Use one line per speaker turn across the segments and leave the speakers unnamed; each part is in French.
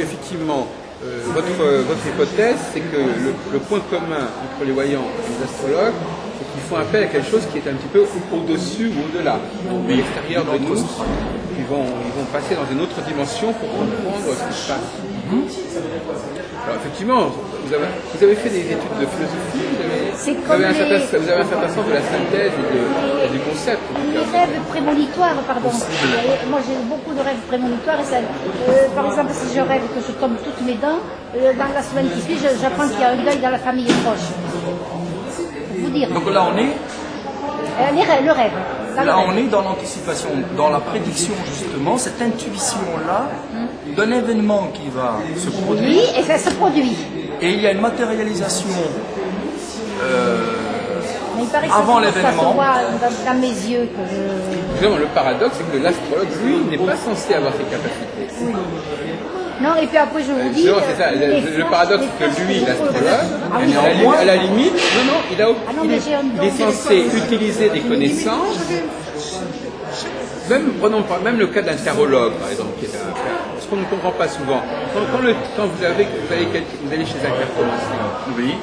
qu'effectivement, votre hypothèse, c'est que le point commun entre les voyants et les astrologues, c'est qu'ils font appel à quelque chose qui est un petit peu au-dessus ou au-delà, de l'extérieur de nous. Ils vont passer dans une autre dimension pour comprendre ce qui se passe. Alors effectivement, vous avez fait des études de philosophie, vous avez un certain sens de la synthèse et du concept.
Les rêves prémonitoires, pardon. Moi j'ai beaucoup de rêves prémonitoires. Et ça, par exemple, si je rêve que je tombe toutes mes dents, dans la semaine qui suit, j'apprends qu'il y a un deuil dans la famille proche. Vous dire.
Donc là on est
le rêve.
Là, on est dans l'anticipation, dans la prédiction justement, cette intuition-là d'un événement qui va se produire.
Oui, et ça se produit.
Et il y a une matérialisation
Mais il paraît que
avant
ça
l'événement.
se voit dans mes yeux que je...
Vraiment, le paradoxe, c'est que l'astrologue, lui, n'est pas censé avoir ces capacités.
Oui. Non, et puis après je vous dis...
c'est ça, le paradoxe, c'est que lui, l'astrologue, à la limite, il est censé utiliser des connaissances, même le cas d'un tarologue, par exemple, qui est ce qu'on ne comprend pas souvent. Quand vous allez chez un cartomancien,
Oui.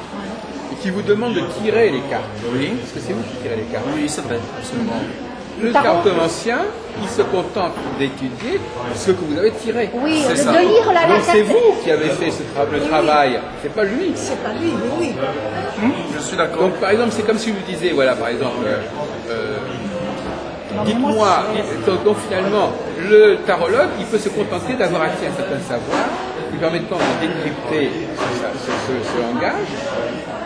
et qui vous demande de tirer les cartes,
Oui.
parce que c'est vous qui tirez les cartes.
Oui, c'est vrai, absolument.
Le cartomancien, il se contente d'étudier ce que vous avez tiré.
Oui,
C'est ça.
de lire la
Donc c'est
carte.
vous qui avez fait le travail, c'est pas lui.
C'est pas lui, mais oui.
Je suis d'accord.
Donc par exemple, c'est comme si je vous disais, voilà, par exemple, dites-moi, donc finalement, le tarologue, il peut se contenter d'avoir acquis un certain savoir, lui permettant de décrypter ce langage,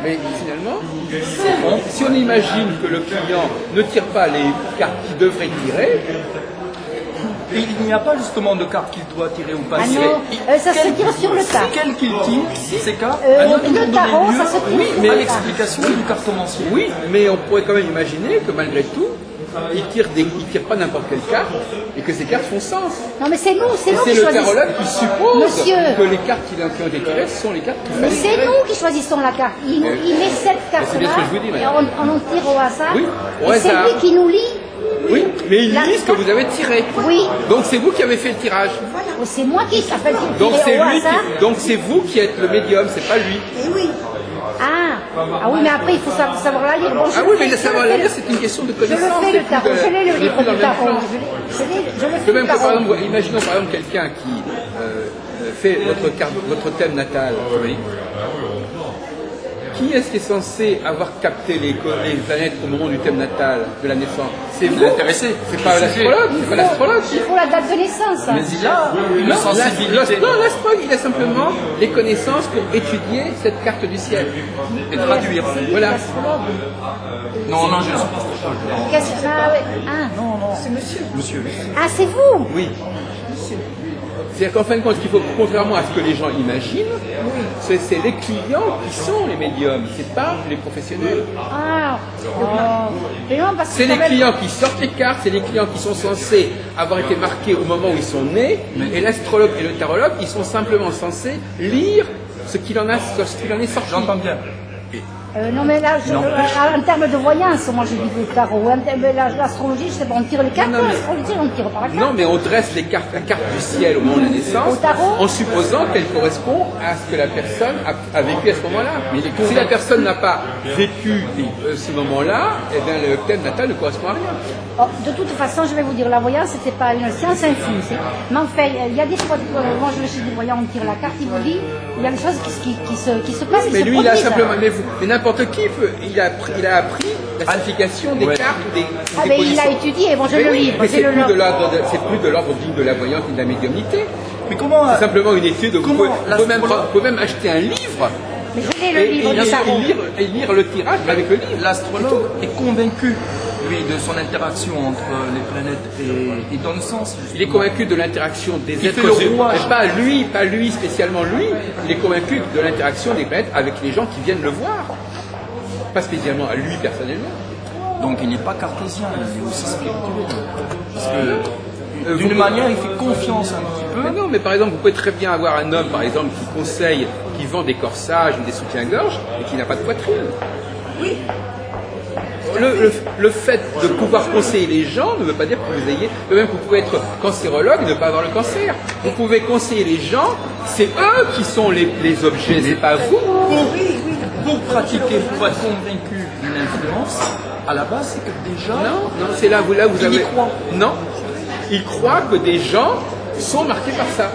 mais finalement, si on imagine que le client ne tire pas les cartes qu'il devrait tirer,
Et il n'y a pas justement de carte qu'il doit tirer ou pas
Ah
tirer.
non, ça se tire sur le tas.
Quel qu'il tire, ces cartes,
le tarot, ça se tire
oui,
sur
mais
le
à
tas.
l'explication du cartomancier.
oui, mais on pourrait quand même imaginer que malgré tout, il tire pas n'importe quelle carte et que ces cartes font sens.
Non, mais c'est nous
Et
qui
c'est le
choisissons.
tarologue qui suppose
Monsieur.
que les cartes qui ont été tirées sont les cartes qu'il
Mais
fallait
c'est
tirer.
nous qui choisissons la carte. Il met cette carte-là
c'est bien ce que je vous dis,
et
madame.
on en tire au hasard.
Oui, au
et c'est
hasard.
lui qui nous lit.
Oui, mais il
La
lit ce que vous avez tiré.
Oui.
Donc c'est vous qui avez fait le tirage.
Oh, c'est moi qui s'appelle
Donc c'est
au
lui
hasard.
donc c'est vous qui êtes le médium, c'est pas lui.
Et oui.
Ah oui, mais après il faut savoir la lire. Bon,
Ah oui, mais le savoir la lire, c'est une question de
Je le
connaissance.
fais
c'est
le
plus
tarot.
de-
Je l'ai le
on est
livre
plus dans
du
le même
tarot.
sens.
Je le
De
fais
même
le
que par
tarot.
exemple, imaginons par exemple quelqu'un qui fait votre thème natal. Oui. Qui est-ce qui est censé avoir capté les planètes au moment du thème natal de la naissance? C'est vous.
L'intéressé.
C'est pas l'astrologue, c'est pas l'astrologue.
Il faut la date de naissance.
Mais il y a une
Non,
sensibilité.
non, l'astrologue, il a simplement les connaissances pour étudier cette carte du ciel.
Et traduire.
Voilà.
Non, non, je ne suis pas astrologue.
Qu'est-ce que
Non, non.
C'est monsieur.
Monsieur.
Ah, c'est vous.
Oui. C'est-à-dire qu'en fin de compte, ce qu'il faut, contrairement à ce que les gens imaginent, c'est les clients qui sont les médiums, c'est pas les professionnels.
Ah. Mais non, parce que
C'est les
quand même-
clients qui sortent les cartes, c'est les clients qui sont censés avoir été marqués au moment où ils sont nés, et l'astrologue et le tarologue, ils sont simplement censés lire ce qu'il en est sorti.
J'entends bien.
non, mais là, en termes de voyance, moi j'ai dit le tarot. En termes de l'astrologie, je sais pas, on tire les cartes.
Non, mais-
L'astrologie, on tire par la carte.
Non, mais on dresse la carte du ciel au moment de la naissance,
Au tarot
en supposant qu'elle correspond à ce que la personne a vécu à ce moment-là. Mais si la personne n'a pas vécu ce moment-là, eh bien le thème natal ne correspond à rien.
Oh, de toute façon, je vais vous dire, la voyance, c'est pas une science infuse. Mais enfin, il y a des fois, moi je vais chez des voyants, on tire la carte, il vous dit, il y a des choses qui se passent. qui
Mais
se
lui, il a
produisent.
simplement, mais n'importe qui peut, il a appris la signification des
Ouais.
cartes, des
Ah, mais il
positions.
a étudié, bon, je
Mais
le
oui,
livre.
mais
j'ai
c'est
le
plus
nom.
de l'ordre digne de la voyance et de la médiumnité.
Mais comment
C'est simplement une étude. Vous
Comment
pouvez même acheter un livre
Mais je l'ai le
et
livre du tarot.
lire le tirage avec le livre.
l'astrologue est convaincu, lui, de son interaction entre les planètes et il donne sens.
Il est convaincu de l'interaction des
Il
êtres
fait le
humains.
rouage.
Mais pas lui spécialement lui. Il est convaincu de l'interaction des planètes avec les gens qui viennent le voir. Pas spécialement à lui personnellement.
Donc il n'est pas cartésien, il est aussi spirituel. Parce que d'une manière, il fait confiance un petit peu.
Mais non, mais par exemple, vous pouvez très bien avoir un homme, par exemple, qui conseille, qui vend des corsages ou des soutiens-gorge et qui n'a pas de poitrine.
Oui.
le fait de pouvoir conseiller les gens ne veut pas dire que vous ayez, même que vous pouvez être cancérologue et ne pas avoir le cancer. Vous pouvez conseiller les gens, c'est eux qui sont les objets, c'est pas vous.
Pour pratiquer, pour être convaincu d'une influence, à la base, c'est que déjà...
Non, c'est là vous
il
avez...
y croit.
Non, il croit que des gens sont marqués par ça.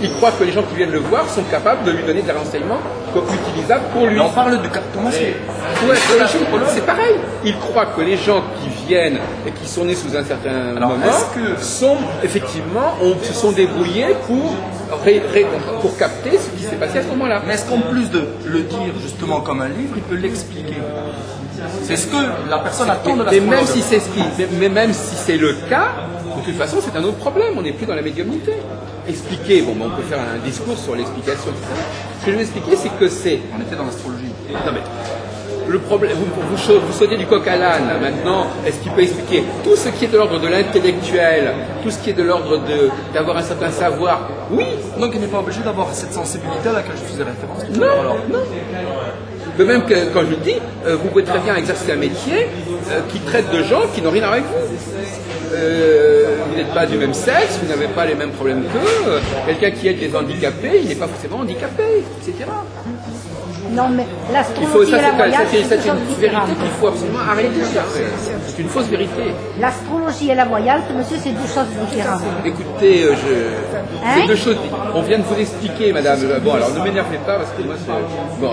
Il croit que les gens qui viennent le voir sont capables de lui donner des renseignements utilisables pour lui.
On parle de cartomancie.
Ouais, c'est pareil. Il croit que les gens qui viennent et qui sont nés sous un certain moment sont effectivement, se sont débrouillés pour capter ce qui s'est passé à ce moment-là.
Mais est-ce qu'en plus de le dire justement comme un livre, il peut l'expliquer? C'est ce que la personne attend de la
même si c'est même si c'est le cas, de toute façon, c'est un autre problème. On n'est plus dans la médiumnité. Expliquer, on peut faire un discours sur l'explication, etc. Ce que je vais expliquer, c'est que c'est...
On était dans l'astrologie.
Non mais, le problème, vous sautez du coq à l'âne, là, maintenant, est-ce qu'il peut expliquer tout ce qui est de l'ordre de l'intellectuel, tout ce qui est de l'ordre d'avoir un certain savoir? Oui.
Donc il n'est pas obligé d'avoir cette sensibilité à laquelle je faisais référence tout à
Non,
l'heure, alors.
non. De même que, quand je le dis, vous pouvez très bien exercer un métier qui traite de gens qui n'ont rien à voir avec vous. Vous n'êtes pas du même sexe, vous n'avez pas les mêmes problèmes qu'eux. Quelqu'un qui aide les handicapés, il n'est pas forcément handicapé, etc.
Non, mais l'astrologie et la voyance, c'est
une
différent.
vérité qu'il faut absolument arrêter. C'est une fausse vérité.
L'astrologie et la voyance, monsieur, c'est deux choses différentes.
Écoutez, c'est deux choses. On vient de vous expliquer, madame. Bon, alors ne m'énervez pas parce que moi, bon,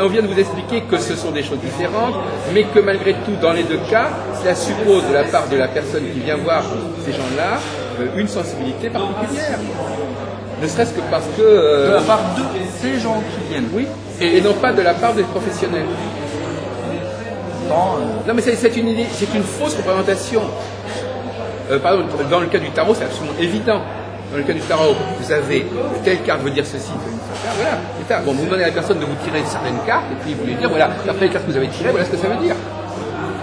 on vient de vous expliquer que ce sont des choses différentes, mais que malgré tout, dans les deux cas, cela suppose de la part de la personne qui vient voir ces gens-là une sensibilité particulière. Ne serait-ce que parce que...
de la part de ces gens qui viennent.
Oui, et non pas de la part des professionnels. Non, mais c'est une idée, c'est une fausse représentation. Par exemple, dans le cas du tarot, c'est absolument évident. Dans le cas du tarot, vous avez telle carte veut dire ceci, voilà. Bon, vous demandez à la personne de vous tirer certaines cartes, et puis vous lui dire, voilà, après les cartes que vous avez tirées, voilà ce que ça veut dire.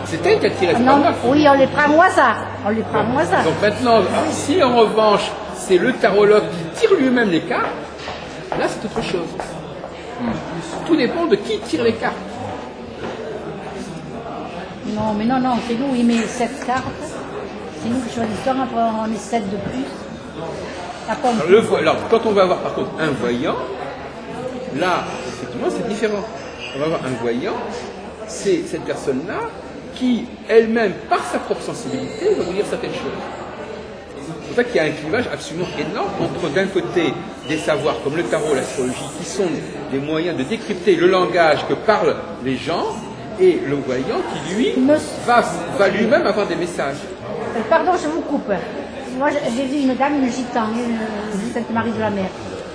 C'est elle qui a tiré, c'est pas moi.
Oui, on les prend au hasard. On les prend au hasard.
Donc maintenant, si en revanche, c'est le tarologue qui tire lui-même les cartes, là c'est autre chose. Tout dépend de qui tire les cartes.
Non, mais non, c'est nous, il met 7 cartes. C'est nous qui choisissons, après on met 7 de plus.
Alors, quand on va avoir par contre un voyant, là, effectivement, c'est différent. On va avoir un voyant, c'est cette personne-là qui, elle-même, par sa propre sensibilité, va vous dire certaines choses. C'est pour ça qu'il y a un clivage absolument énorme entre, d'un côté, des savoirs comme le tarot, l'astrologie, qui sont des moyens de décrypter le langage que parlent les gens, et le voyant qui, lui, va lui-même avoir des messages.
Pardon, je vous coupe. Moi, j'ai vu une dame, une gitane, une Sainte-Marie de la Mer,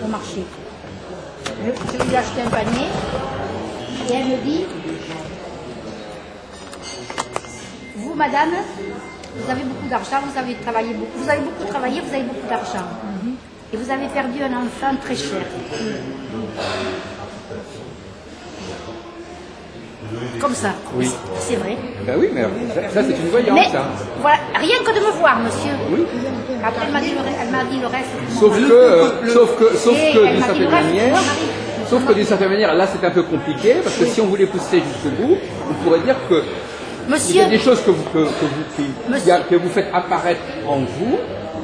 au marché. Je lui ai acheté un panier, et elle me dit, vous, madame, vous avez beaucoup d'argent, vous avez travaillé beaucoup, vous avez beaucoup travaillé, vous avez beaucoup d'argent. Et vous avez perdu un enfant très cher. Comme ça.
Oui.
C'est vrai.
Ben oui, mais ça c'est une voyance.
Mais
Hein.
voilà, rien que de me voir, monsieur.
Oui.
Après, elle m'a dit le reste.
Sauf que d'une certaine manière, là c'est un peu compliqué, parce que si on voulait pousser jusqu'au bout, on pourrait dire que il y a des choses que vous faites apparaître en vous,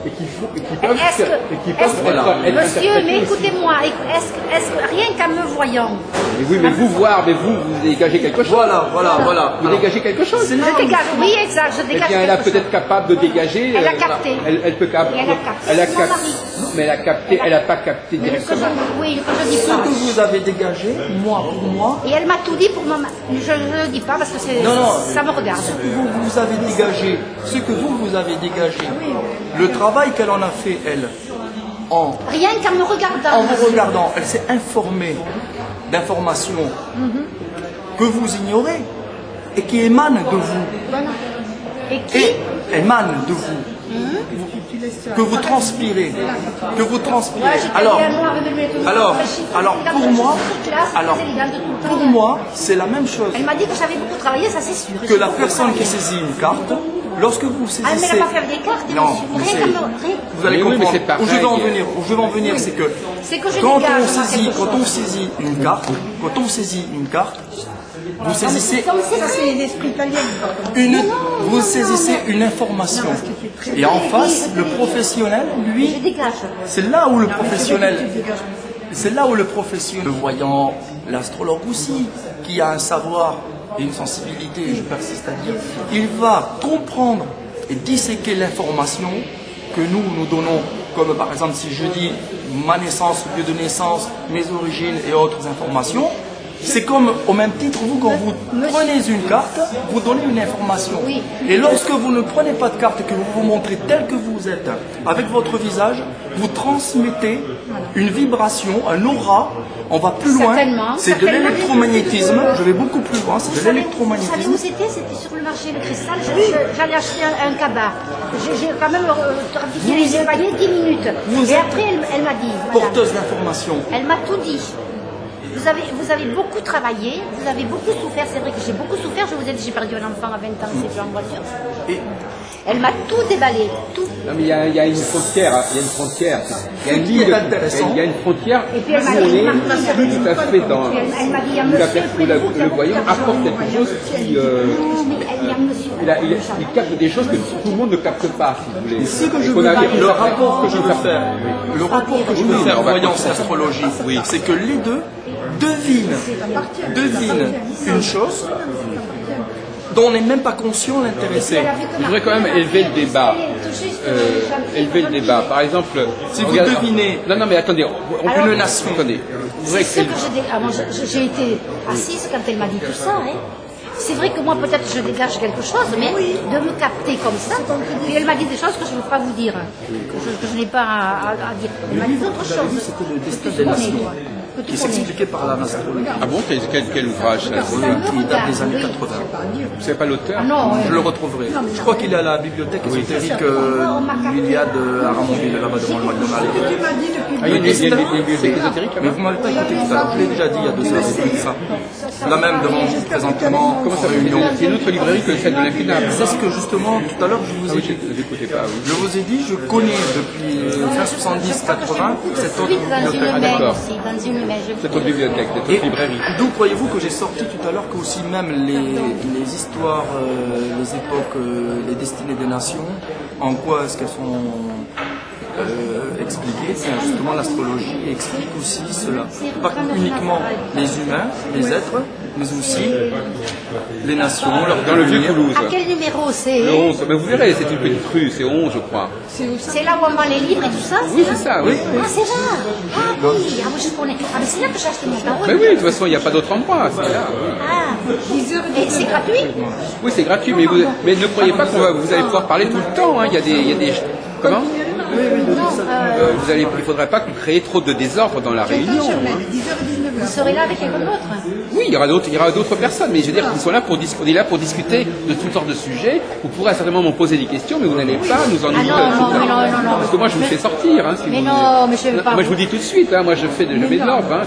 et qui peuvent être
Monsieur, mais écoutez-moi, est-ce que rien qu'en me voyant...
Mais oui, mais vous dégagez quelque chose.
Voilà.
Vous dégagez quelque chose.
Je dégage, oui, exact, je dégage.
Eh bien, elle est peut-être capable de dégager.
Elle a capté.
Elle peut capter.
Elle a capté.
Mais elle a capté, elle n'a pas capté directement.
Oui, je dis
Ce
pas.
que vous avez dégagé, pour moi...
Et elle m'a tout dit pour moi. Je ne le dis pas parce que ça me regarde.
Ce que vous avez dégagé, ce que vous avez dégagé, le travail qu'elle en a fait, elle,
rien qu'en me regardant.
en vous regardant, elle s'est informée d'informations que vous ignorez et qui émanent de vous.
Voilà. Et qui
émanent de vous. Que vous transpirez. Pour moi, c'est la même chose.
Elle m'a dit que j'avais beaucoup travaillé, ça c'est sûr.
Que la personne qui saisit une carte, lorsque vous saisissez...
Ah, mais elle n'a pas fait des cartes,
non,
monsieur. Rien qu'à me...
Vous allez comprendre. Où je veux en venir, c'est que quand on saisit une carte, Vous saisissez
Ça aussi,
C'est l'esprit italien.
vous saisissez une information. Et en face, le professionnel,
je
lui,
dégage.
c'est là où le professionnel, le voyant, l'astrologue aussi, qui a un savoir et une sensibilité, je persiste à dire, il va comprendre et disséquer l'information que nous donnons, comme par exemple si je dis ma naissance, lieu de naissance, mes origines et autres informations. C'est comme au même titre, vous, quand vous prenez une carte, vous donnez une information.
Oui.
Et lorsque vous ne prenez pas de carte et que vous vous montrez tel que vous êtes, avec votre visage, vous transmettez une vibration, un aura. On va plus loin.
Certainement,
C'est de
certainement.
l'électromagnétisme. Je vais beaucoup plus loin. C'est de
Vous savez
l'électromagnétisme.
où c'était? C'était sur le marché Le Cristal. J'allais acheter un cabas. J'ai quand même trafiqué les escaliers 10 minutes. Et après, elle m'a dit, madame,
Porteuse d'information.
elle m'a tout dit. Vous avez beaucoup travaillé, vous avez beaucoup souffert. C'est vrai que j'ai beaucoup souffert. Je vous ai dit, j'ai perdu un enfant à 20 ans, c'est plus en voiture.
Et
Elle m'a tout déballé, tout.
Non, mais il y a une frontière, il y a une frontière. Il y a une
qui
ligne,
est intéressant.
il y a une frontière
Et puis elle m'a
où on
dit,
est
Martine,
tout à fait dans.
Elle m'a dit, il y a
où
monsieur
le voyant apporte quelque chose qui.
Non, mais il y a monsieur.
Il capte des choses que tout le monde ne capte pas, si vous voulez.
ce que je
Et qu'on
veux
arrive-
le rapport que je veux faire, le rapport que je veux
Oui,
faire
on va
voyance
continuer.
astrologie, c'est que les deux devinent une chose dont on n'est même pas conscient l'intéressé.
Je voudrais quand même élever le débat. Élever le débat. Par exemple,
Si vous devinez
Non, mais attendez.
une nation.
Attendez. Vous
C'est
voudrez
ce que j'ai été assise quand elle m'a dit tout ça. Hein. C'est vrai que moi, peut-être, je dégage quelque chose, mais de me capter comme ça. Puis elle m'a dit des choses que je ne veux pas vous dire, que je n'ai pas à dire. Elle m'a dit d'autres choses.
C'était le destin
Que tu
des
connais,
nations,
toi. Que tu
qui
connais.
s'expliquait par l'astrologie,
Ah bon, quel ouvrage ça
qui date des années 80.
Vous savez pas l'auteur?
Ah non,
Je le retrouverai. Je crois qu'il est à la bibliothèque ésotérique l'Iliade à Ramonville, là-bas devant le McDonald's.
Tu m'as dit depuis
Ah, il y a une bibliothèque ésotérique
Mais vous m'avez pas écouté tout à l'heure, je l'ai déjà dit il y a 2 heures et demie de ça. Là même devant vous, présentement,
Comment ça
en
s'appelle?
réunion.
C'est une autre librairie que celle de l'Infinable.
C'est ce que justement, tout à l'heure, je vous ai dit.
Vous n'écoutez pas, oui.
Je vous ai dit, je connais depuis fin 70-80 cette autre
Oui, dans une
bibliothèque.
main
d'accord.
aussi, dans une main.
Cette autre bibliothèque, cette
Et
autre librairie.
d'où croyez-vous que j'ai sorti tout à l'heure que aussi même les histoires, les époques, les destinées des nations, en quoi est-ce qu'elles sont expliquées? C'est justement l'astrologie explique aussi cela. Pas uniquement les humains, les êtres, mais aussi les nations, leur
Dans le vieux
devenir.
Toulouse.
À quel numéro c'est?
Le 11. Mais vous verrez, c'est une petite rue, c'est 11, je crois.
C'est là où on vend les livres et tout ça?
Oui, c'est ça, oui.
Ah, c'est là. Ah oui, ah, moi je connais. Ah, mais c'est là que j'ai acheté mon tarot.
Mais oui, de toute façon, il n'y a pas d'autre endroit, c'est là.
Ah, et c'est gratuit?
Oui, c'est gratuit, mais ne croyez pas vous allez pouvoir parler tout le temps. Hein. Il y a des. Comment?
Non,
Il ne faudrait pas que vous créez trop de désordre dans la réunion. Hein.
10h19.
vous serez là avec quelqu'un d'autre?
Oui, il y aura d'autres personnes, mais je veux dire qu'ils sont là on est là pour discuter de toutes sortes de sujets. Vous pourrez certainement me poser des questions, mais vous n'allez pas nous en
Ah non, non.
Parce que moi, je vous fais sortir. Hein, si
Mais
vous...
non, mais je ne veux pas.
Moi, je vous dis tout de suite, hein, moi, je mets de l'ordre. Hein,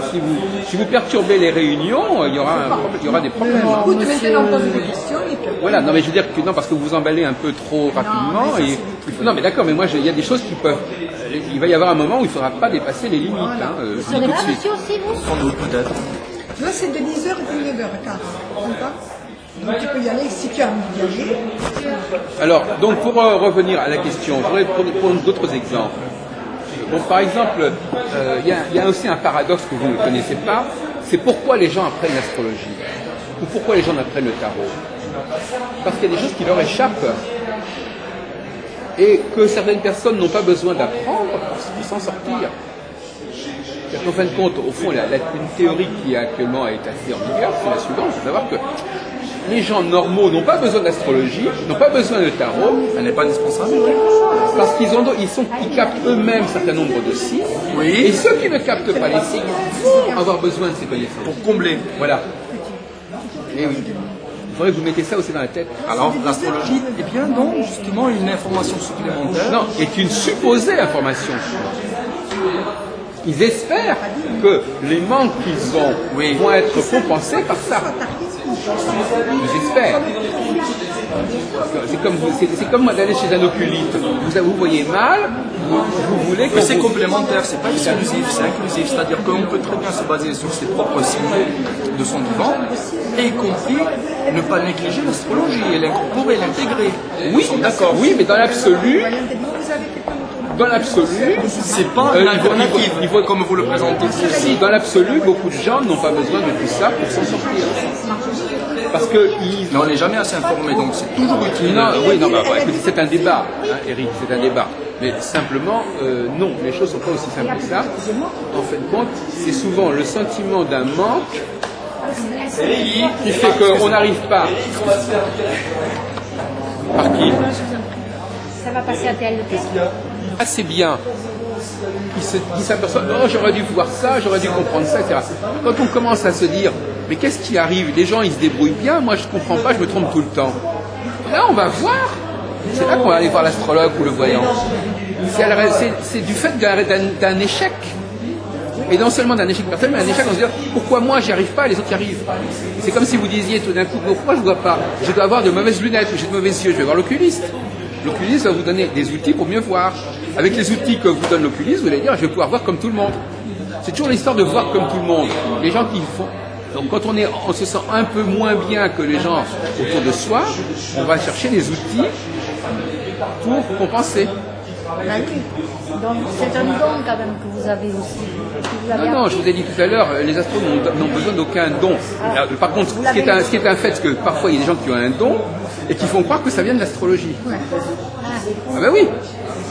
si vous perturbez les réunions, il y aura des problèmes. Hein.
Écoute, maintenant, on pose des questions et puis...
Voilà, non mais je veux dire que non parce que vous emballez un peu trop rapidement non mais d'accord mais moi il y a des choses qui peuvent il va y avoir un moment où il ne faudra pas dépasser les limites hein, je
Vous
dis
serez
tout
là,
de suite.
monsieur, aussi, vous?
Sans doute, peut-être.
Là, c'est de 10h à 19h15. Donc, tu peux y aller si tu as envie d'y aller.
Alors donc pour revenir à la question je voudrais prendre d'autres exemples. Bon par exemple il y a aussi un paradoxe que vous ne connaissez pas, c'est pourquoi les gens apprennent l'astrologie ou pourquoi les gens apprennent le tarot. Parce qu'il y a des choses qui leur échappent et que certaines personnes n'ont pas besoin d'apprendre pour s'en sortir. En fin de compte, au fond, une théorie qui actuellement est assez en vigueur, c'est la suivante, c'est de savoir que les gens normaux n'ont pas besoin d'astrologie, n'ont pas besoin de tarot,
Elle n'est pas indispensable.
parce qu'ils captent eux-mêmes un certain nombre de signes,
Oui.
et ceux qui ne captent pas les signes vont avoir besoin de ces connaissances.
Pour combler.
Voilà. Et oui. Il faudrait que vous mettez ça aussi dans la tête.
Alors, l'astrologie est bien donc justement une information supplémentaire.
Non, est une supposée information. Ils espèrent que les manques qu'ils ont vont être compensés par ça. Ils espèrent. C'est comme d'aller chez un oculiste. Vous voyez mal, vous voulez que
Mais c'est complémentaire, c'est pas exclusif, c'est inclusif. C'est-à-dire qu'on peut très bien se baser sur ses propres signes, de son vivant, et y compris ne pas négliger l'astrologie et l'incorporer, l'intégrer.
Oui, d'accord, oui, mais dans l'absolu,
C'est pas une alternative, comme vous le présentez.
si, dans l'absolu, beaucoup de gens n'ont pas besoin de tout ça pour s'en sortir. Parce que
Mais on n'est jamais assez informé, donc c'est toujours utile.
non, oui, non, bah, écoutez, c'est un débat, hein, Eric, c'est un débat. Mais simplement, non, les choses sont pas aussi simples que ça. En fin de compte, c'est souvent le sentiment d'un manque qui fait qu'on n'arrive pas. Par qui?
Ça va passer à TLT.
Assez bien. Qui s'aperçoit, oh, j'aurais dû voir ça, j'aurais dû comprendre ça, etc. Quand on commence à se dire, mais qu'est-ce qui arrive? Les gens, ils se débrouillent bien, moi je comprends pas, je me trompe tout le temps. Là, on va voir. C'est là qu'on va aller voir l'astrologue ou le voyant. C'est du fait d'un échec. Et non seulement d'un échec personnel, mais un échec, on se dit, pourquoi moi j'y arrive pas et les autres y arrivent? C'est comme si vous disiez tout d'un coup, pourquoi je vois pas? Je dois avoir de mauvaises lunettes, j'ai de mauvais yeux, je vais voir l'oculiste. L'oculiste va vous donner des outils pour mieux voir. Avec les outils que vous donne l'oculiste, vous allez dire, je vais pouvoir voir comme tout le monde. C'est toujours l'histoire de voir comme tout le monde. Les gens qui font... Donc quand on se sent un peu moins bien que les gens autour de soi, on va chercher des outils pour compenser.
Donc c'est un don quand même que vous avez aussi. Que vous avez
Non,
appris.
je vous ai dit tout à l'heure, les astros n'ont besoin d'aucun don. Alors, par contre, ce qui est un fait, c'est que parfois il y a des gens qui ont un don et qui font croire que ça vient de l'astrologie. Ah ben oui.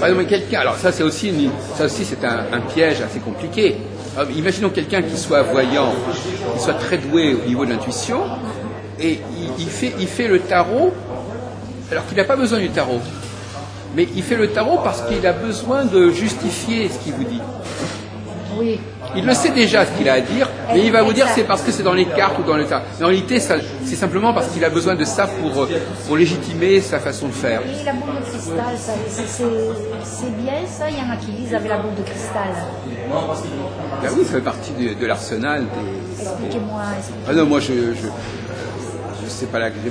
Par exemple, quelqu'un, alors ça c'est aussi, c'est un piège assez compliqué. Alors, imaginons quelqu'un qui soit voyant, qui soit très doué au niveau de l'intuition, et il fait le tarot, alors qu'il n'a pas besoin du tarot. Mais il fait le tarot parce qu'il a besoin de justifier ce qu'il vous dit.
Oui.
Il le sait déjà ce qu'il a à dire, mais il va vous dire c'est parce que c'est dans les cartes ou dans le tarot. Mais en réalité, c'est simplement parce qu'il a besoin de ça pour légitimer sa façon de faire.
Et la boule de cristal, c'est bien ça? Il y en a qui lisent avec la boule de cristal.
Ben oui, ça fait partie de l'arsenal des...
Expliquez-moi.
Ah non, moi je sais pas là que j'ai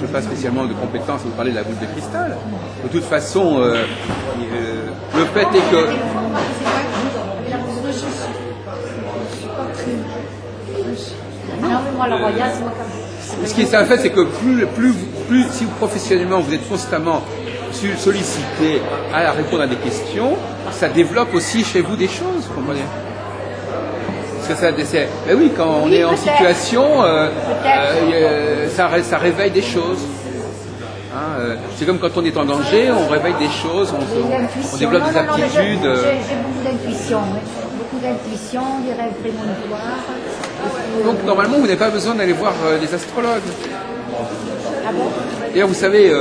pas spécialement de compétences pour parler de la boule de cristal. De toute façon, le fait est que
Non, mais moi, le royal, c'est moi
ce qui est un fait, c'est que plus si vous, professionnellement vous êtes constamment sollicité à répondre à des questions, ça développe aussi chez vous des choses, vous comprenez? Parce que ben oui, quand on est en situation, ça réveille des choses. Hein, c'est comme quand on est en danger, on réveille des choses, on développe des aptitudes.
J'ai beaucoup d'intuition, beaucoup d'intuition, des rêves prémonitoires.
Donc normalement, vous n'avez pas besoin d'aller voir des astrologues.
Ah bon?
D'ailleurs, vous savez,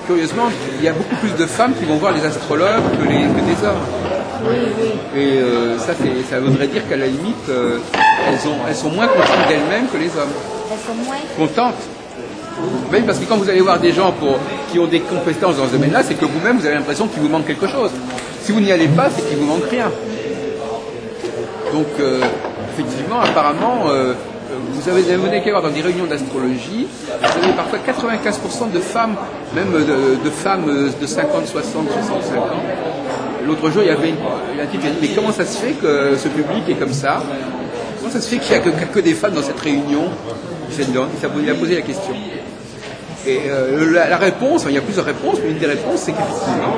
curieusement, il y a beaucoup plus de femmes qui vont voir les astrologues que des hommes.
Oui, oui.
Et ça voudrait dire qu'à la limite, elles sont moins contentes d'elles-mêmes que les hommes.
Elles sont moins.
Contentes. Même parce que quand vous allez voir des gens qui ont des compétences dans ce domaine-là, c'est que vous-même, vous avez l'impression qu'il vous manque quelque chose. Si vous n'y allez pas, c'est qu'il vous manque rien. Donc, effectivement, apparemment, vous n'avez qu'à voir dans des réunions d'astrologie, vous avez parfois 95% de femmes, même de femmes de 50, 60, 65 ans. L'autre jour, il y avait un type qui a dit, mais comment ça se fait que ce public est comme ça? Comment ça se fait qu'il n'y a que des femmes dans cette réunion? Il a posé la question. Et la réponse, il y a plusieurs réponses, mais une des réponses, c'est qu'effectivement,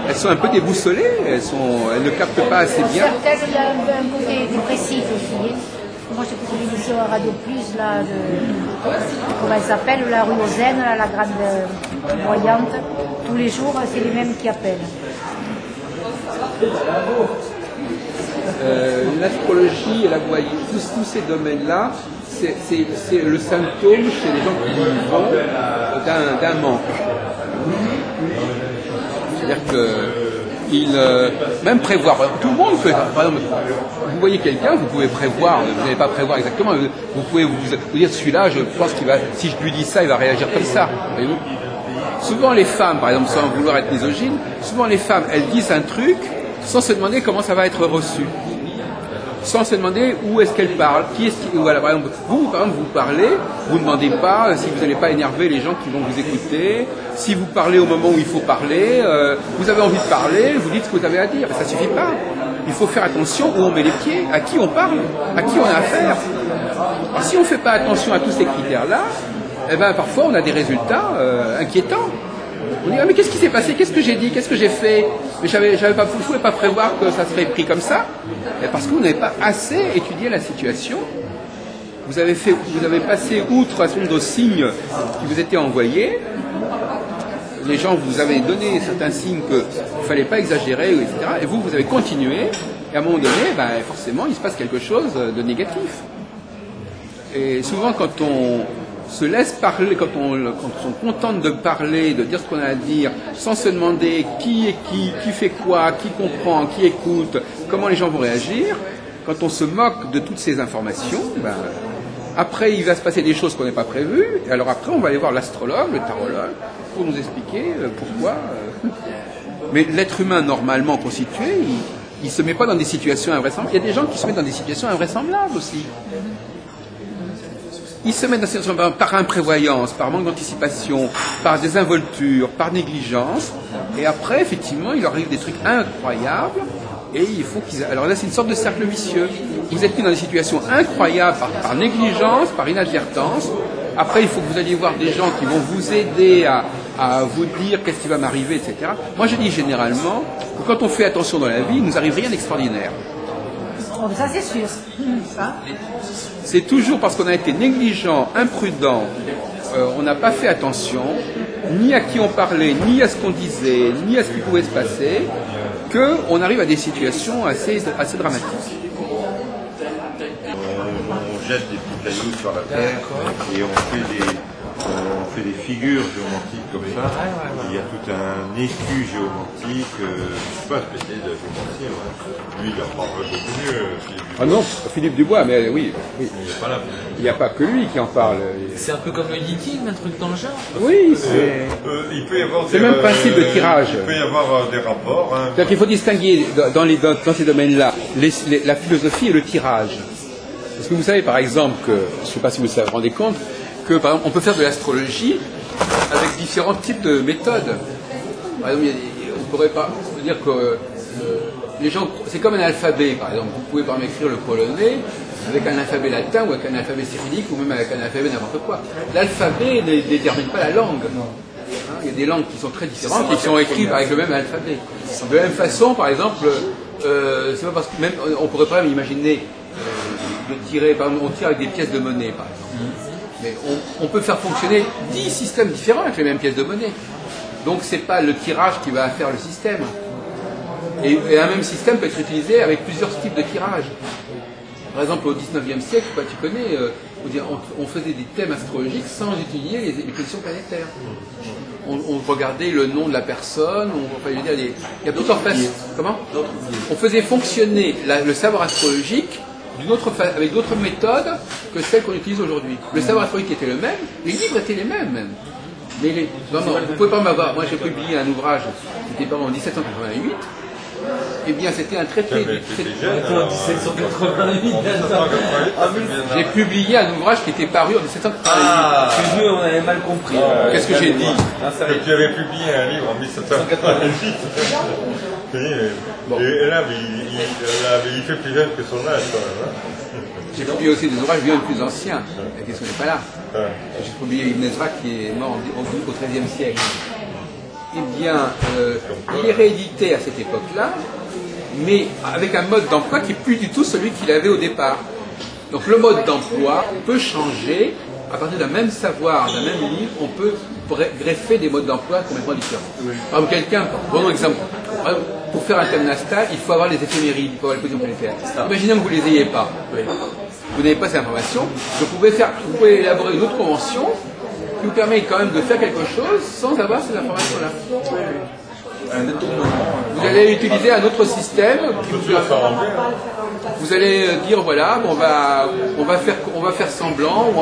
elles sont un peu déboussolées, elles ne captent pas assez bien.
Certaines, il y a un côté dépressif aussi. Moi, j'écoute l'émission Radio Plus, là, comment elle s'appelle, la rue aux Aisnes, là, la grande voyante. Tous les jours, c'est les mêmes qui appellent.
L'astrologie et la voyance, tous ces domaines-là, c'est le symptôme chez les gens qui y vont d'un manque. C'est-à-dire que même prévoir, tout le monde peut, par exemple, vous voyez quelqu'un, vous pouvez prévoir, vous n'allez pas prévoir exactement, vous pouvez vous dire celui-là, je pense qu'il va, si je lui dis ça, il va réagir comme ça. Voyez-vous. Souvent les femmes, par exemple, sans vouloir être misogyne, souvent les femmes, elles disent un truc sans se demander comment ça va être reçu. Sans se demander où est-ce qu'elle parle, qui est-ce qui... Voilà, par exemple, vous parlez, vous ne demandez pas si vous n'allez pas énerver les gens qui vont vous écouter, si vous parlez au moment où il faut parler, vous avez envie de parler, vous dites ce que vous avez à dire, ça suffit pas. il faut faire attention où on met les pieds, à qui on parle, à qui on a affaire. Alors, si on ne fait pas attention à tous ces critères-là, eh ben, parfois on a des résultats inquiétants. On dit, ah, mais qu'est-ce qui s'est passé? Qu'est-ce que j'ai dit? Qu'est-ce que j'ai fait? Mais je ne pouvais pas prévoir que ça serait pris comme ça. Et parce que vous n'avez pas assez étudié la situation. Vous avez passé outre un certain nombre de signes qui vous étaient envoyés. Les gens vous avaient donné certains signes qu'il ne fallait pas exagérer, etc. Et vous avez continué. Et à un moment donné, ben, forcément, il se passe quelque chose de négatif. Et souvent, quand on se laisse parler, quand on se contente de parler, de dire ce qu'on a à dire, sans se demander qui est qui fait quoi, qui comprend, qui écoute, comment les gens vont réagir, quand on se moque de toutes ces informations, ben, après il va se passer des choses qu'on n'a pas prévues, et alors après on va aller voir l'astrologue, le tarologue, pour nous expliquer pourquoi. Mais l'être humain normalement constitué, il ne se met pas dans des situations invraisemblables. Il y a des gens qui se mettent dans des situations invraisemblables aussi. Ils se mettent dans cette situation par imprévoyance, par manque d'anticipation, par désinvolture, par négligence. Et après, effectivement, il leur arrive des trucs incroyables. Et il faut qu'ils... Alors là, c'est une sorte de cercle vicieux. Vous êtes mis dans des situations incroyables par négligence, par inadvertance. Après, il faut que vous alliez voir des gens qui vont vous aider à vous dire qu'est-ce qui va m'arriver, etc. Moi, je dis généralement que quand on fait attention dans la vie, il ne nous arrive rien d'extraordinaire.
Oh, ça, c'est sûr. Ça.
C'est toujours parce qu'on a été négligent, imprudent, on n'a pas fait attention, ni à qui on parlait, ni à ce qu'on disait, ni à ce qui pouvait se passer, qu'on arrive à des situations assez dramatiques.
On jette des petits cailloux sur la terre et on fait des figures géométriques comme ça. Il y a tout un écu géométrique, je ne suis pas spécialiste de la géométrie, lui il en parle beaucoup mieux.
Ah non, Philippe Dubois, mais oui.
Il n'est pas là.
Il n'y a pas que lui qui en parle.
C'est un peu comme le Yitting, un truc dans le genre.
Oui, c'est...
Il peut y avoir
C'est le même principe de tirage.
Il peut y avoir des rapports. Hein.
C'est-à-dire qu'il faut distinguer dans ces domaines-là la philosophie et le tirage. Parce que vous savez, par exemple, que, je ne sais pas si vous vous rendez compte, que par exemple, on peut faire de l'astrologie avec différents types de méthodes. Par exemple, on pourrait pas dire que les gens, c'est comme un alphabet, par exemple. Vous pouvez par exemple écrire le polonais avec un alphabet latin ou avec un alphabet cyrillique ou même avec un alphabet n'importe quoi. L'alphabet ne détermine pas la langue. Il y a des langues qui sont très différentes et qui sont écrites avec le même alphabet. De la même façon, par exemple, c'est pas parce que même on pourrait pas même imaginer de tirer, par exemple, on tire avec des pièces de monnaie, par exemple. Mais on peut faire fonctionner 10 systèmes différents avec les mêmes pièces de monnaie. Donc c'est pas le tirage qui va faire le système. Et un même système peut être utilisé avec plusieurs types de tirage. Par exemple, au 19e siècle, tu connais, on faisait des thèmes astrologiques sans utiliser les positions planétaires. On regardait le nom de la personne, il y a d'autres façons. Comment ? On faisait fonctionner le savoir astrologique avec d'autres méthodes que celles qu'on utilise aujourd'hui. Le savoir astrologique était le même, les livres étaient les mêmes même. Mais non, vous pouvez pas m'avoir. Moi j'ai publié un ouvrage, c'était en 1788. Eh bien, c'était un traité. J'ai publié un ouvrage qui était paru en 1788.
Ah, excuse-moi, on avait mal compris.
Qu'est-ce que j'ai dit?
Que tu avais publié un livre en 1788. Et là, il fait plus jeune que son âge, quand même.
J'ai publié aussi des ouvrages bien plus anciens. La question n'est pas là. J'ai publié Ibn Ezra qui est mort au XIIIe siècle. Eh bien, il est réédité à cette époque-là, mais avec un mode d'emploi qui n'est plus du tout celui qu'il avait au départ. Donc le mode d'emploi peut changer, à partir d'un même savoir, d'un même livre, on peut greffer des modes d'emploi complètement différents. Par exemple, prenons l'exemple, pour faire un thème nastal, il faut avoir les éphémérides, il faut avoir les positions planétaires. Imaginez que vous ne les ayez pas. Vous n'avez pas ces informations, vous pouvez élaborer une autre convention qui vous permet quand même de faire quelque chose sans avoir ces informations-là. Vous allez utiliser un autre système. Vous allez dire voilà, on va faire semblant, ou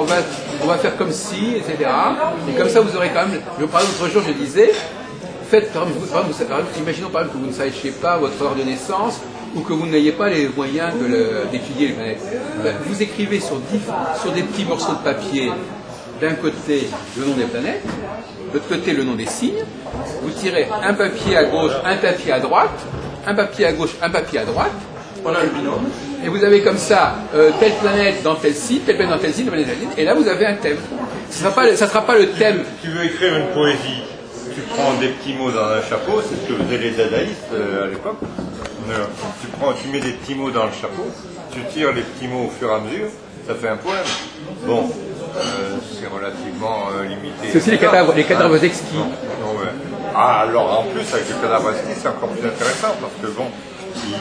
on va faire comme si, etc. Et comme ça, vous aurez quand même. Par exemple, l'autre jour, je disais, imaginons par exemple que vous ne sachiez pas votre heure de naissance ou que vous n'ayez pas les moyens d'étudier les planètes. Vous écrivez sur des petits morceaux de papier. D'un côté, le nom des planètes, de l'autre côté, le nom des signes. Vous tirez un papier à gauche, un papier à droite, un papier à gauche, un papier à droite,
On a le binôme.
Et vous avez comme ça telle planète dans tel site, telle planète dans tel site, telle planète dans tel site, et là vous avez un thème. Ça ne sera pas le thème.
Si tu veux écrire une poésie, tu prends des petits mots dans un chapeau, c'est ce que faisaient les dadaïstes à l'époque. Tu mets des petits mots dans le chapeau, tu tires les petits mots au fur et à mesure, ça fait un poème. Bon, c'est relativement limité.
C'est aussi les cadavres exquis.
Non, ouais. Ah, alors en plus, avec le cadavre exquis, c'est encore plus intéressant parce que bon,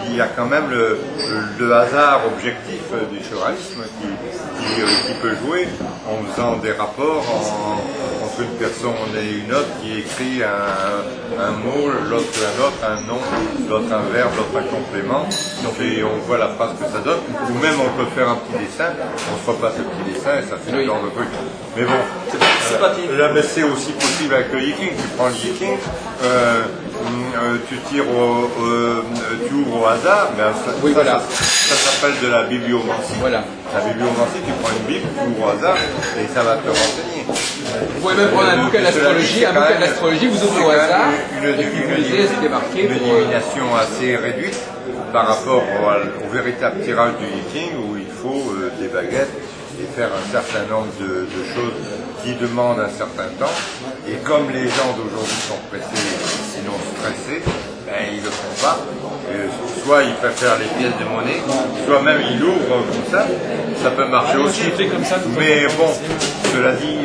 il y a quand même le hasard objectif du chevalisme qui peut jouer en faisant des rapports entre une personne et une autre qui écrit un mot, l'autre un autre, un nom, l'autre un verbe, l'autre un complément. Donc, et on voit la phrase que ça donne. Ou même on peut faire un petit dessin, on se repasse le petit dessin et ça fait ce genre de truc. Mais bon, là mais c'est aussi possible avec le yiking. Tu prends le yiking, tu tires tu ouvres au hasard, mais ça s'appelle de la bibliomancie.
Voilà.
La bibliomancie, tu prends une bible, tu ouvres au hasard et ça va te renseigner.
Vous pouvez même prendre un bouquin d'astrologie, vous ouvrez au hasard, et puis vous lisez ce qui est marqué.
Une divination assez réduite par rapport au véritable tirage du yiking où il faut des baguettes et faire un certain nombre de choses qui demandent un certain temps. Et comme les gens d'aujourd'hui sont pressés, sinon stressés, ben, ils ne le font pas. Soit ils préfèrent les pièces de monnaie, soit même ils l'ouvrent comme ça peut marcher aussi. Mais bon, cela dit,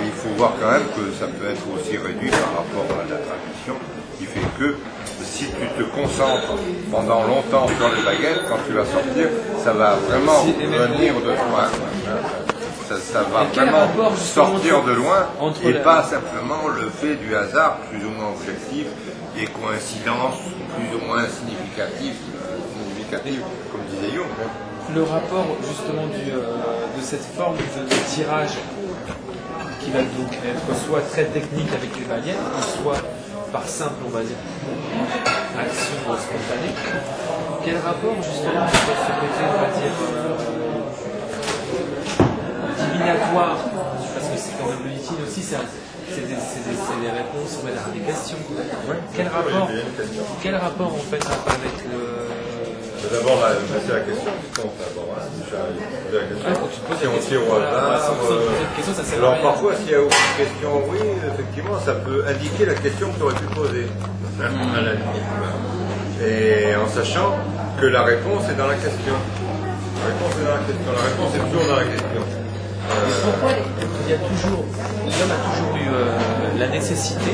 il faut voir quand même que ça peut être aussi réduit par rapport à la tradition, qui fait que si tu te concentres pendant longtemps sur les baguettes, quand tu vas sortir, ça va vraiment venir de loin. Ça va vraiment sortir de loin et pas simplement le fait du hasard plus ou moins objectif, des coïncidences plus ou moins significatives, comme disait Jung.
Le rapport justement de cette forme de tirage qui va donc être soit très technique avec les baguettes, soit par simple, on va dire, action spontanée. Quel rapport justement avec ce côté, on va dire, divinatoire, parce que c'est quand même le litige aussi, c'est des réponses, on va dire, à des questions. Quel rapport en fait avec le...
D'abord, c'est la question qui compte d'abord. La question. Si on tire au hasard. Alors parfois, s'il n'y a aucune question, oui, effectivement, ça peut indiquer la question que tu aurais pu poser. À la limite. Et en sachant que la réponse est dans la question. La réponse est dans la question. La réponse est toujours dans la question.
Pourquoi l'homme a toujours eu la nécessité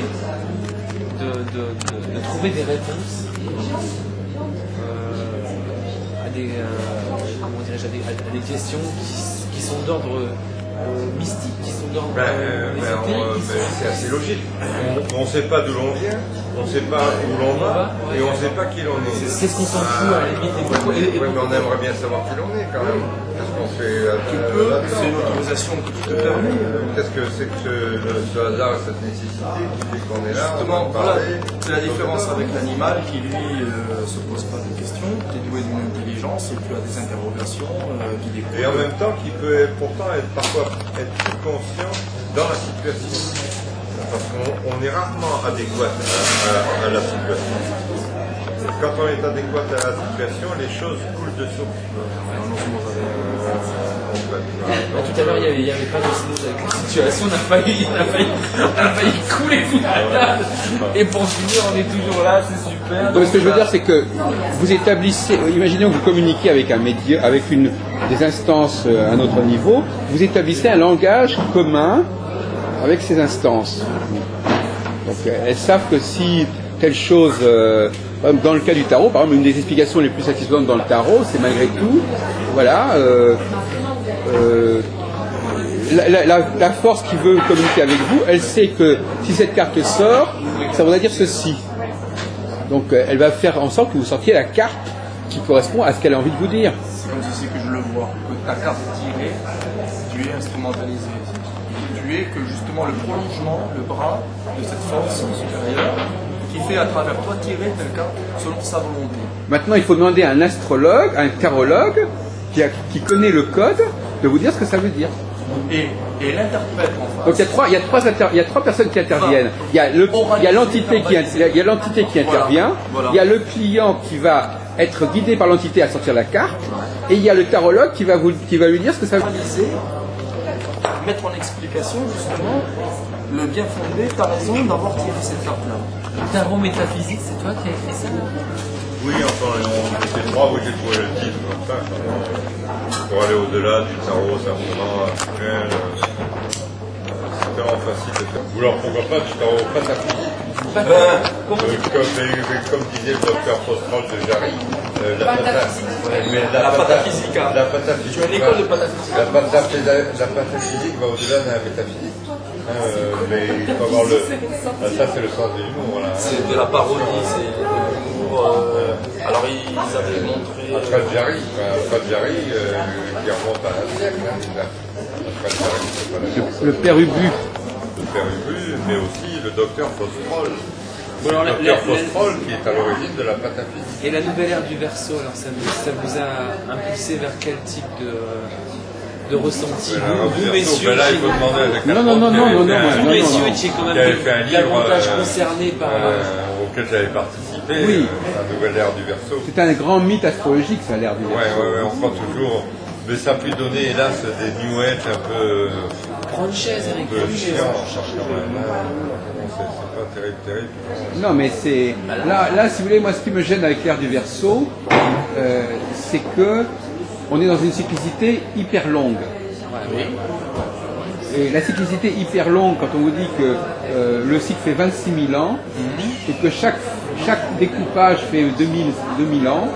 de trouver des réponses à des questions qui sont d'ordre mystique, qui sont d'ordre
c'est assez logique. On ne sait pas d'où l'on vient, on ne sait pas où l'on va, et on ne sait pas qui l'on est.
C'est ce qu'on s'en fout à la limite.
Oui, mais on aimerait bien savoir qui l'on est quand même. Qu'est-ce qu'on fait
C'est une autorisation que tu te permets.
Qu'est-ce que c'est que ce hasard et cette nécessité qui fait qu'on est là?
Justement, voilà, c'est la différence avec l'animal qui lui se pose pas de questions, qui est doué d'une intelligence et qui a des interrogations qui découlent.
Et en même temps qui peut pourtant parfois être plus conscient dans la situation. Parce qu'on est rarement adéquat à la situation. Quand on est adéquat à la situation, les choses coulent de source.
Tout à l'heure, il n'y avait pas de silence avec la situation, on a failli couler tout à l'heure. Et pour finir, on est toujours là, c'est super.
Donc ce que je veux dire, c'est que vous établissez, imaginez que vous communiquez avec un média, avec des instances à un autre niveau, vous établissez un langage commun avec ces instances. Donc elles savent que si telle chose, dans le cas du tarot, par exemple, une des explications les plus satisfaisantes dans le tarot, c'est malgré tout, voilà, la force qui veut communiquer avec vous, elle sait que si cette carte sort, ça voudra dire ceci. Donc elle va faire en sorte que vous sortiez la carte qui correspond à ce qu'elle a envie de vous dire.
C'est comme ceci que je le vois, que ta carte tirée, tu es instrumentalisé. Tu es que justement le prolongement, le bras de cette force supérieure qui fait à travers toi tirer telle carte selon sa volonté.
Maintenant, il faut demander à un astrologue, à un tarologue, qui connaît le code, de vous dire ce que ça veut dire.
Et l'interprète en face.
Donc il y a trois personnes qui interviennent. Il y a l'entité qui intervient,
voilà.
il y a le client qui va être guidé par l'entité à sortir la carte, et il y a le tarologue qui va lui dire ce que ça veut dire.
Analyser, mettre en explication justement le bien fondé, tu as raison d'avoir tiré cette carte-là.
Le tarot métaphysique, c'est toi qui as écrit ça?
Oui, enfin, c'est moi où j'ai trouvé le titre comme ça. Pour aller au-delà du tarot simplement actuel. C'est vraiment facile de faire. Ou alors pourquoi pas du tarot pataphysique. Comme disait le docteur Fostrol de Jarry, la pataphysique. La pataphysique.
Tu as une école de pataphysique.
La pataphysique va au-delà de la métaphysique. Mais il faut avoir le. Ça, c'est le sens de l'humour. Voilà,
C'est de la parodie, c'est de l'humour. Alors, ils avaient montré.
Après Jarry, qui remonte à un siècle. Après Jarry, c'est pas la chose.
Le père Ubu.
Le père Ubu, mais aussi le docteur Fostrol.
Bon, alors,
Le docteur Fostrol qui est à l'origine de la pataphysique.
Et la nouvelle ère du Verseau, alors ça vous a impulsé vers quel type de ressenti vous, messieurs,
là, il faut demander avec
Non,
vous, messieurs, étiez quand
Qui avait
même
fait un livre,
davantage concernés par...
auquel j'avais participé,
Oui.
la nouvelle ère du Verseau.
C'est un grand mythe astrologique, ça a l'air du
Ouais, on croit toujours. Mais ça a pu donner, hélas, des New Age un peu.
Prends une chaise, Eric,
Un peu
prends une chaise.
chiant, quand même. C'est pas terrible.
Non, mais c'est là, si vous voulez, moi, ce qui me gêne avec l'ère du Verseau, c'est que on est dans une cyclicité hyper longue. Et la cyclicité hyper longue, quand on vous dit que le cycle fait 26 000 ans et que chaque découpage fait 2000 ans,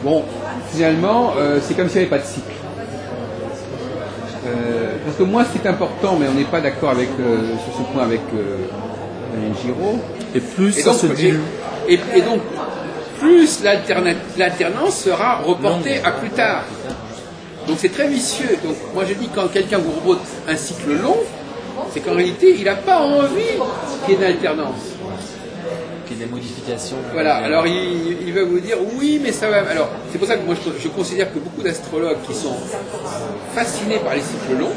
bon, finalement, c'est comme s'il n'y avait pas de cycle. Parce que moi, c'est important, mais on n'est pas d'accord avec sur ce point avec Giraud.
Et plus
Et donc, et donc, plus l'alternance sera reportée à plus tard. Donc c'est très vicieux. Donc moi je dis quand quelqu'un vous propose un cycle long, c'est qu'en réalité il n'a pas envie qu'il y ait une alternance.
Qu'il y ait des modifications.
Voilà, alors il va vous dire oui mais ça va. Alors c'est pour ça que moi je considère que beaucoup d'astrologues qui sont fascinés par les cycles longs,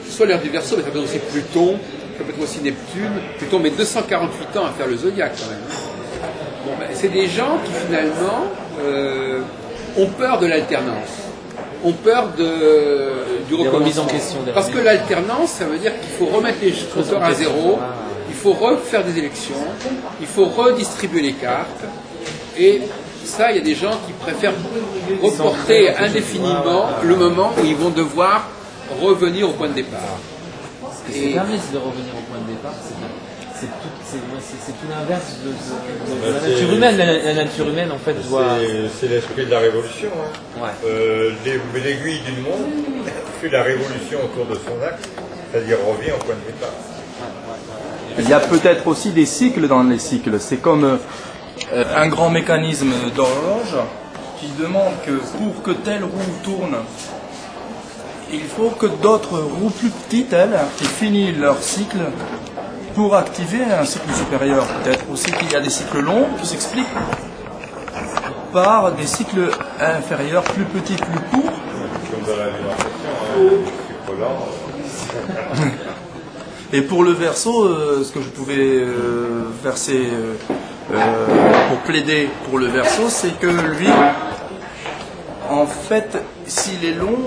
soit l'ère du Verseau, mais ça peut être aussi Pluton, ça peut être aussi Neptune. Pluton met 248 ans à faire le zodiaque quand même. Bon, ben, c'est des gens qui finalement ont peur de l'alternance. Ont peur du recommencement.
remise en question derrière.
Parce que l'alternance, ça veut dire qu'il faut remettre les compteurs à zéro, il faut refaire des élections, il faut redistribuer les cartes. Et ça, il y a des gens qui préfèrent reporter indéfiniment le moment où ils vont devoir revenir au point de départ.
Ce qui permet de revenir au point de départ, c'est tout l'inverse de la nature humaine. La nature humaine, en fait, doit...
C'est l'esprit de la révolution. Hein.
Ouais.
L'aiguille d'une montre fait la révolution autour de son axe, c'est-à-dire revient au point de départ.
Il y a peut-être aussi des cycles dans les cycles. C'est comme un grand mécanisme d'horloge qui demande que pour que telle roue tourne, il faut que d'autres roues plus petites, elles, qui finissent leur cycle pour activer un cycle supérieur. Peut-être aussi qu'il y a des cycles longs qui s'expliquent par des cycles inférieurs plus petits, plus courts.
Comme dans l'alimentation, sucre lent.
Et pour le Verseau, ce que je pouvais verser pour plaider pour le Verseau, c'est que lui, en fait, s'il est long,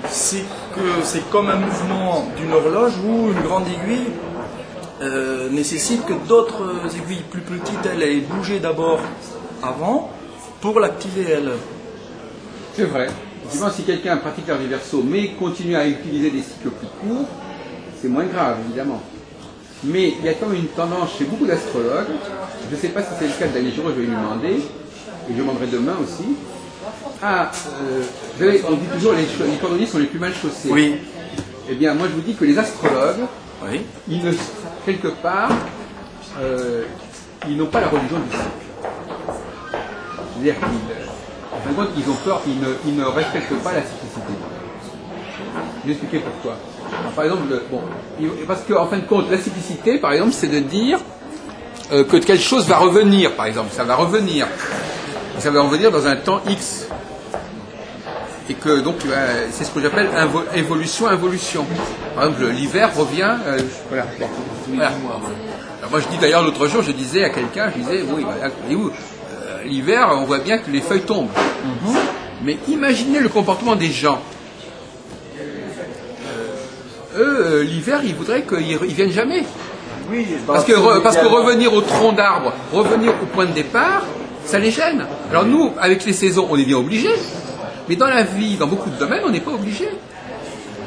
c'est que c'est comme un mouvement d'une horloge où une grande aiguille nécessite que d'autres aiguilles plus petites, elles aient bougé d'abord avant pour l'activer elle.
C'est vrai. Effectivement, si quelqu'un pratique l'ère du Verseau mais continue à utiliser des cycles plus courts, c'est moins grave, évidemment. Mais il y a quand même une tendance chez beaucoup d'astrologues, je ne sais pas si c'est le cas de Daniel Giraud, je vais lui demander, et je lui demanderai demain aussi, vous savez, on dit toujours que les cordonniers sont les plus mal chaussés.
Oui.
Eh bien, moi je vous dis que les astrologues,
Oui.
quelque part, ils n'ont pas la religion du cycle. C'est-à-dire qu'en fin de compte, ils ont peur, ils ne respectent pas la cyclicité. Je vais expliquer pourquoi. Alors, par exemple, parce qu'en fin de compte, la cyclicité, par exemple, c'est de dire que quelque chose va revenir, par exemple. Ça va revenir. Ça va revenir dans un temps X. Et que donc, c'est ce que j'appelle évolution-involution. Par exemple, l'hiver revient. Voilà. Voilà. Alors, moi, je dis d'ailleurs l'autre jour, je disais à quelqu'un, oui, voyez-vous, l'hiver, on voit bien que les feuilles tombent. Mais imaginez le comportement des gens. Eux, l'hiver, ils voudraient qu'ils viennent jamais.
Oui,
Parce que revenir au tronc d'arbre, revenir au point de départ, ça les gêne. Alors nous, avec les saisons, on est bien obligés. Mais dans la vie, dans beaucoup de domaines, on n'est pas obligé.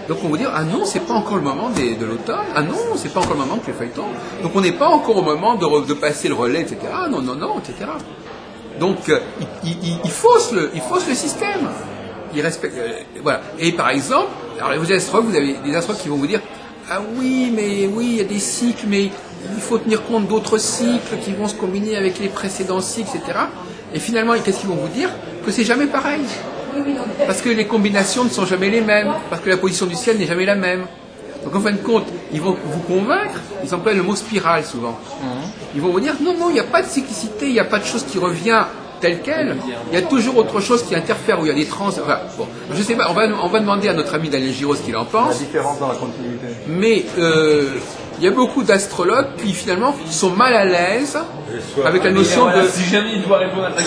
Donc on va dire, ah non, c'est pas encore le moment de l'automne, ah non, c'est pas encore le moment que les feuilles tombent. Donc on n'est pas encore au moment de passer le relais, etc. Ah non, non, non, etc. Donc il fausse le système. Il respecte, voilà. Et par exemple, alors les astrologues, vous avez des astrologues qui vont vous dire, ah oui, il y a des cycles, mais il faut tenir compte d'autres cycles qui vont se combiner avec les précédents cycles, etc. Et finalement, qu'est-ce qu'ils vont vous dire? Que c'est jamais pareil. Parce que les combinations ne sont jamais les mêmes, parce que la position du ciel n'est jamais la même. Donc en fin de compte, ils vont vous convaincre, ils emploient le mot spirale souvent. Ils vont vous dire, non, il n'y a pas de cyclicité, il n'y a pas de chose qui revient telle quelle, il y a toujours autre chose qui interfère, où il y a des trans... Enfin, bon, je sais pas, on va demander à notre ami Daniel Giraud ce qu'il en pense.
La différence dans la continuité.
Mais il y a beaucoup d'astrologues qui finalement sont mal à l'aise avec la notion de...
Si jamais il doit répondre à ta